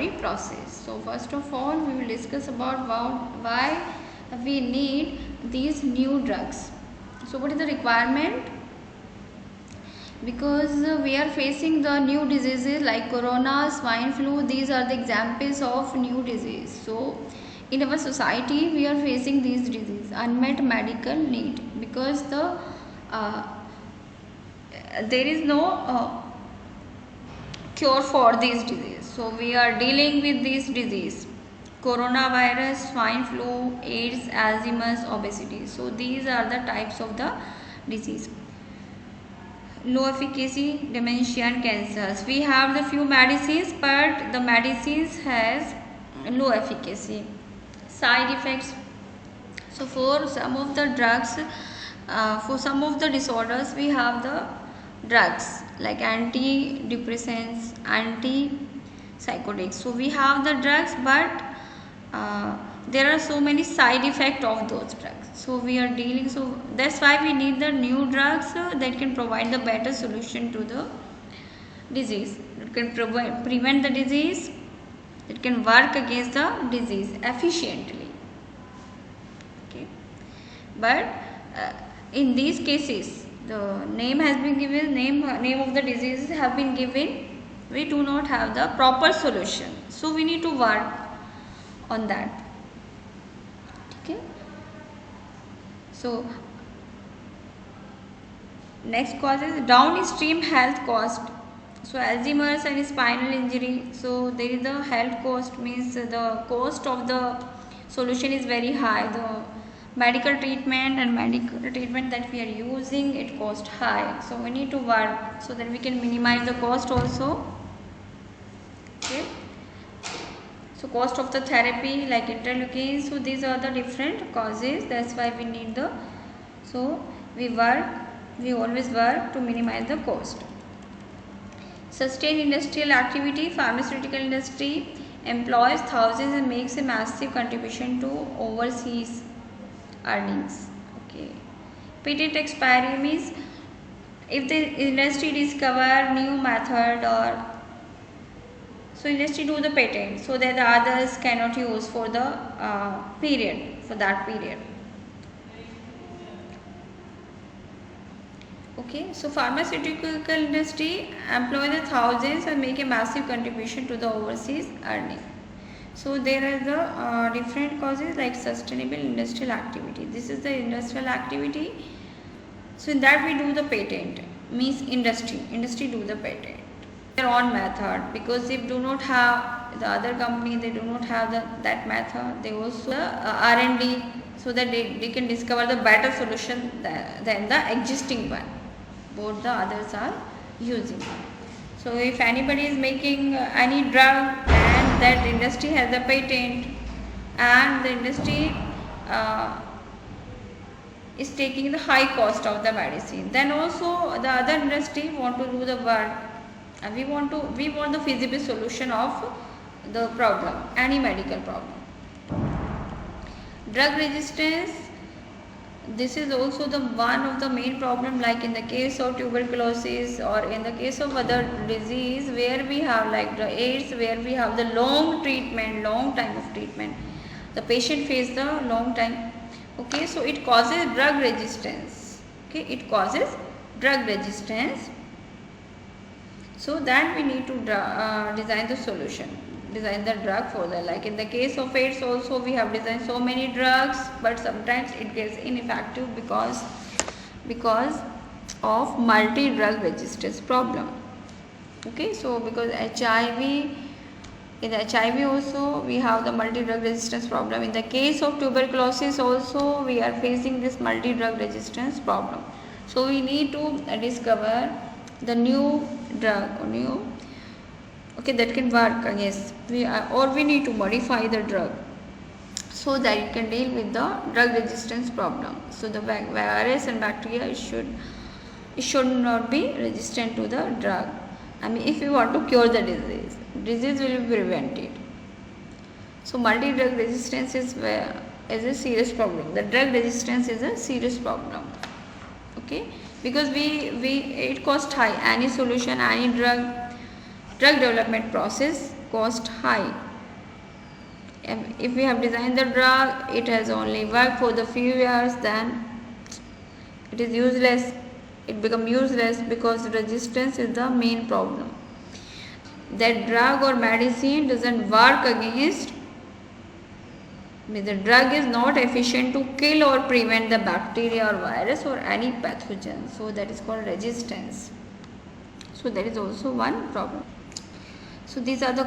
discovery process. So first of all, we will discuss about why we need these new drugs. So what is the requirement? Because we are facing the new diseases like corona, swine flu. These are the examples of new disease. So in our society we are facing these diseases, unmet medical need, because there is no cure for these diseases. So we are dealing with these disease: coronavirus, swine flu, AIDS, Alzheimer's, obesity. So these are the types of the disease. Low efficacy, dementia and cancers. We have the few medicines, but the medicines has low efficacy. Side effects. So for some of the drugs, for some of the disorders, we have the drugs like antidepressants, antipsychotics. So we have the drugs, but there are so many side effects of those drugs. So we are dealing, so that's why we need the new drugs that can provide the better solution to the disease. It can prevent the disease, it can work against the disease efficiently. Okay, but in these cases the name has been given, name of the diseases have been given, we do not have the proper solution. So we need to work on that. Okay, so next cause is downstream health cost. So Alzheimer's and spinal injury, so there is the health cost, means the cost of the solution is very high. The medical treatment that we are using, it cost high. So we need to work so that we can minimize the cost also. Okay, so cost of the therapy like interleukins. So these are the different causes, that's why we need the, so we always work to minimize the cost. Sustained industrial activity. Pharmaceutical industry employs thousands and makes a massive contribution to overseas earnings. Okay, patent expiry means if the industry discover new method, or so industry do the patent so that the others cannot use for the period, for that period. Okay, so pharmaceutical industry employ the thousands and make a massive contribution to the overseas earning. So there are the different causes like sustainable industrial activity. This is the industrial activity. So in that we do the patent, means industry do the patent their own method, because if do not have the other company, they do not have that method, they also R&D, so that they can discover the better solution than the existing one both the others are using. So if anybody is making any drug and that industry has a patent, and the industry is taking the high cost of the medicine, then also the other industry want to do the work, and we want the feasible solution of the problem, any medical problem. Drug resistance. This is also the one of the main problem, like in the case of tuberculosis or in the case of other disease where we have like the AIDS, where we have the long time of treatment, the patient face the long time. Okay, so it causes drug resistance. Okay, it causes drug resistance. So that we need to design the solution, design the drug for that. Like in the case of AIDS also, we have designed so many drugs, but sometimes it gets ineffective because of multi-drug resistance problem. Okay, so because HIV, in HIV also we have the multi-drug resistance problem. In the case of tuberculosis also we are facing this multi-drug resistance problem. So we need to discover the new drug or that can work against, or we need to modify the drug so that it can deal with the drug resistance problem. So the virus and bacteria it should not be resistant to the drug. I mean, if we want to cure the disease will be prevented. So multi-drug resistance is a serious problem. The drug resistance is a serious problem. Okay, because it costs high. Any solution, any drug development process cost high. If we have designed the drug, it has only worked for the few years, then it is useless. It becomes useless because resistance is the main problem. That drug or medicine doesn't work against, the drug is not efficient to kill or prevent the bacteria or virus or any pathogen. So that is called resistance. So that is also one problem. So these are the